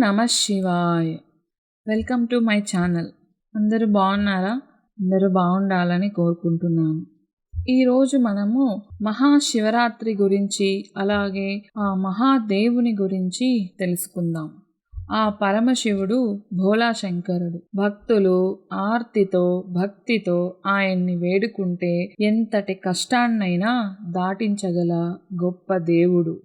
నమ Shivay. Welcome to my channel. అందరూ బాగున్నారా? అందరూ బాగుండాలని కోరుకుంటున్నాను. ఈరోజు మనము మహాశివరాత్రి గురించి, అలాగే ఆ మహాదేవుని గురించి తెలుసుకుందాం. ఆ పరమశివుడు భోళాశంకరుడు. భక్తులు ఆర్తితో భక్తితో ఆయన్ని వేడుకుంటే ఎంతటి కష్టాన్నైనా దాటించగల గొప్ప దేవుడు.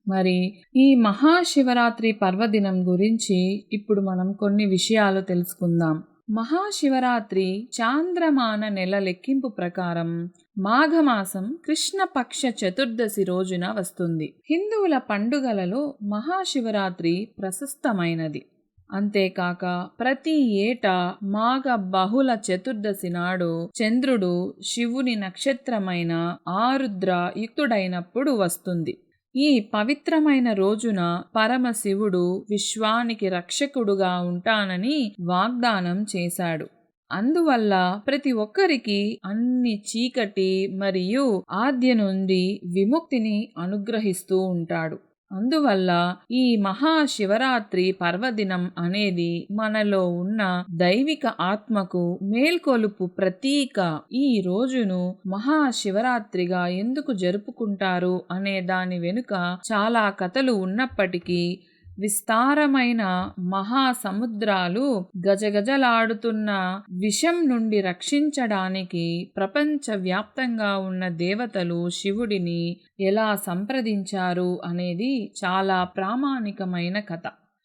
మరి ఈ మహాశివరాత్రి పర్వదినం గురించి ఇప్పుడు మనం కొన్ని విషయాలు తెలుసుకుందాం. మహాశివరాత్రి చాంద్రమాన నెల లెక్కింపు ప్రకారం మాఘమాసం కృష్ణపక్ష చతుర్దశి రోజున వస్తుంది. హిందువుల పండుగలలో మహాశివరాత్రి ప్రశస్తమైనది. అంతేకాక ప్రతి ఏటా మాఘ బహుళ చతుర్దశి నాడు చంద్రుడు శివుని నక్షత్రమైన ఆరుద్ర యుక్తుడైనప్పుడు వస్తుంది. ఈ పవిత్రమైన రోజున పరమశివుడు విశ్వానికి రక్షకుడుగా ఉంటానని వాగ్దానం చేశాడు. అందువల్ల ప్రతి ఒక్కరికి అన్ని చీకటి మరియు ఆద్య నుండి విముక్తిని అనుగ్రహిస్తూ ఉంటాడు. అందువల్ల ఈ మహాశివరాత్రి పర్వదినం అనేది మనలో ఉన్న దైవిక ఆత్మకు మేల్కొలుపు ప్రతీక. ఈ రోజును మహాశివరాత్రిగా ఎందుకు జరుపుకుంటారు అనే దాని వెనుక చాలా కథలు ఉన్నప్పటికీ విస్తారమైన మహాసముద్రాలు గజగజలాడుతున్న విషం నుండి రక్షించడానికి ప్రపంచవ్యాప్తంగా ఉన్న దేవతలు శివుడిని ఎలా సంప్రదించారు అనేది చాలా ప్రామాణికమైన కథ.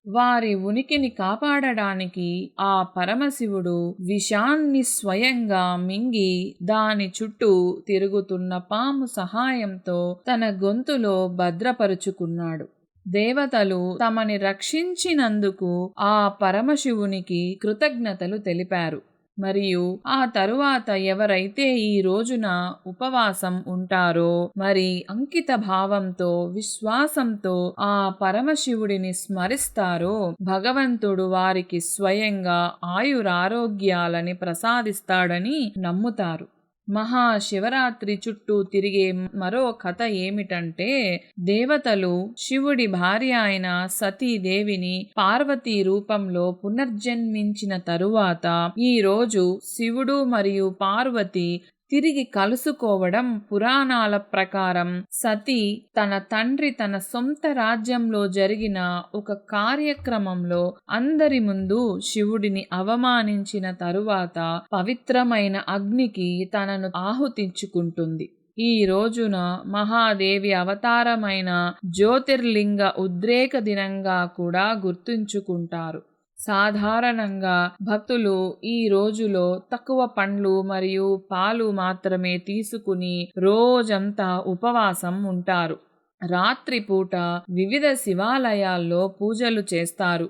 వారి ఉనికిని కాపాడడానికి ఆ పరమశివుడు విషాన్ని స్వయంగా మింగి దాని చుట్టూ తిరుగుతున్న పాము సహాయంతో తన గొంతులో భద్రపరుచుకున్నాడు. దేవతలు తమని రక్షించినందుకు ఆ పరమశివునికి కృతజ్ఞతలు తెలిపారు. మరియు ఆ తరువాత ఎవరైతే ఈ రోజున ఉపవాసం ఉంటారో, మరి అంకిత భావంతో విశ్వాసంతో ఆ పరమశివుడిని స్మరిస్తారో, భగవంతుడు వారికి స్వయంగా ఆయురారోగ్యాలని ప్రసాదిస్తాడని నమ్ముతారు. మహాశివరాత్రి చుట్టూ తిరిగే మరో కథ ఏమిటంటే, దేవతలు శివుడి భార్య అయిన సతీదేవిని పార్వతీ రూపంలో పునర్జన్మించిన తరువాత ఈ రోజు శివుడు మరియు పార్వతి తిరిగి కలుసుకోవడం పురాణాల ప్రకారం సతీ తన తండ్రి తన సొంత రాజ్యంలో జరిగిన ఒక కార్యక్రమంలో అందరి ముందు శివుడిని అవమానించిన తరువాత పవిత్రమైన అగ్నికి తనను ఆహుతించుకుంటుంది. ఈ రోజున మహాదేవి అవతారమైన జ్యోతిర్లింగ ఉద్రేక దినంగా కూడా గుర్తుంచుకుంటారు. సాధారణంగా భక్తులు ఈ రోజులో తక్కువ పండ్లు మరియు పాలు మాత్రమే తీసుకుని రోజంతా ఉపవాసం ఉంటారు. రాత్రిపూట వివిధ శివాలయాల్లో పూజలు చేస్తారు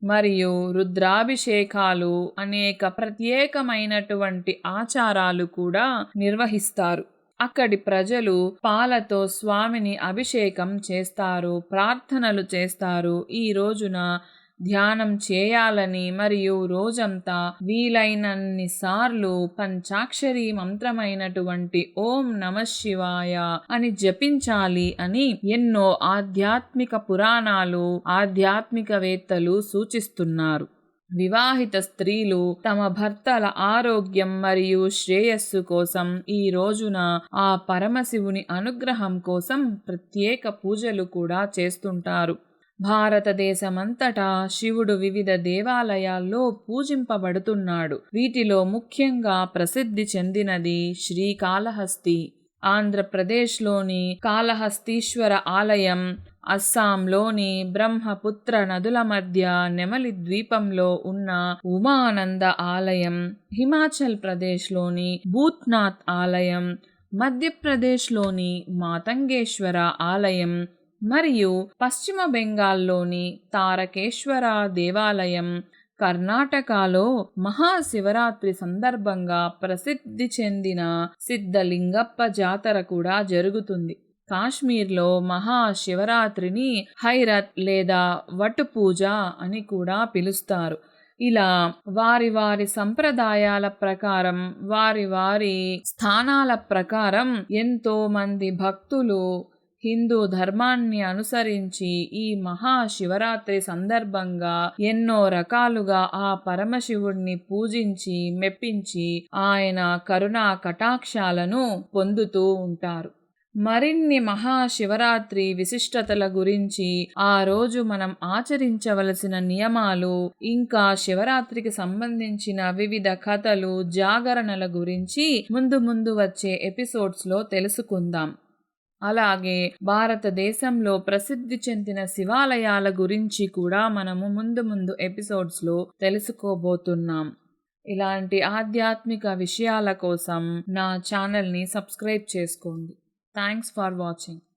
మరియు రుద్రాభిషేకాలు, అనేక ప్రత్యేకమైనటువంటి ఆచారాలు కూడా నిర్వహిస్తారు. అక్కడి ప్రజలు పాలతో స్వామిని అభిషేకం చేస్తారు, ప్రార్థనలు చేస్తారు. ఈ రోజున ధ్యానం చేయాలని మరియు రోజంతా వీలైనన్ని సార్లు పంచాక్షరి మంత్రమైనటువంటి ఓం నమ శివాయ అని జపించాలి అని ఎన్నో ఆధ్యాత్మిక పురాణాలు, ఆధ్యాత్మికవేత్తలు సూచిస్తున్నారు. వివాహిత స్త్రీలు తమ భర్తల ఆరోగ్యం మరియు శ్రేయస్సు కోసం ఈ రోజున ఆ పరమశివుని అనుగ్రహం కోసం ప్రత్యేక పూజలు కూడా చేస్తుంటారు. భారతదేశమంతటా శివుడు వివిధ దేవాలయాల్లో పూజింపబడుతున్నాడు. వీటిలో ముఖ్యంగా ప్రసిద్ధి చెందినది శ్రీకాళహస్తి. ఆంధ్రప్రదేశ్లోని కాళహస్తీశ్వర ఆలయం, అస్సాంలోని బ్రహ్మపుత్ర నదుల మధ్య నెమలి ద్వీపంలో ఉన్న ఉమానంద ఆలయం, హిమాచల్ ప్రదేశ్లోని భూత్నాథ్ ఆలయం, మధ్యప్రదేశ్లోని మాతంగేశ్వర ఆలయం మరియు పశ్చిమ బెంగాల్లోని తారకేశ్వర దేవాలయం, కర్ణాటకలో మహాశివరాత్రి సందర్భంగా ప్రసిద్ధి చెందిన సిద్ధలింగప్ప జాతర కూడా జరుగుతుంది. కాశ్మీర్లో మహాశివరాత్రిని హైరత్ లేదా వటు పూజ అని కూడా పిలుస్తారు. ఇలా వారి వారి సంప్రదాయాల ప్రకారం, వారి వారి స్థానాల ప్రకారం ఎంతో మంది భక్తులు హిందూ ధర్మాన్ని అనుసరించి ఈ మహాశివరాత్రి సందర్భంగా ఎన్నో రకాలుగా ఆ పరమశివుణ్ణి పూజించి మెప్పించి ఆయన కరుణా కటాక్షాలను పొందుతూ ఉంటారు. మరిన్ని మహాశివరాత్రి విశిష్టతల గురించి, ఆ రోజు మనం ఆచరించవలసిన నియమాలు, ఇంకా శివరాత్రికి సంబంధించిన వివిధ కథలు, జాగరణల గురించి ముందు వచ్చే ఎపిసోడ్స్లో తెలుసుకుందాం. అలాగే భారతదేశంలో ప్రసిద్ధి చెందిన శివాలయాల గురించి కూడా మనము ముందు ఎపిసోడ్స్లో తెలుసుకోబోతున్నాం. ఇలాంటి ఆధ్యాత్మిక విషయాల కోసం నా ఛానల్ని సబ్స్క్రైబ్ చేసుకోండి. Thanks for watching.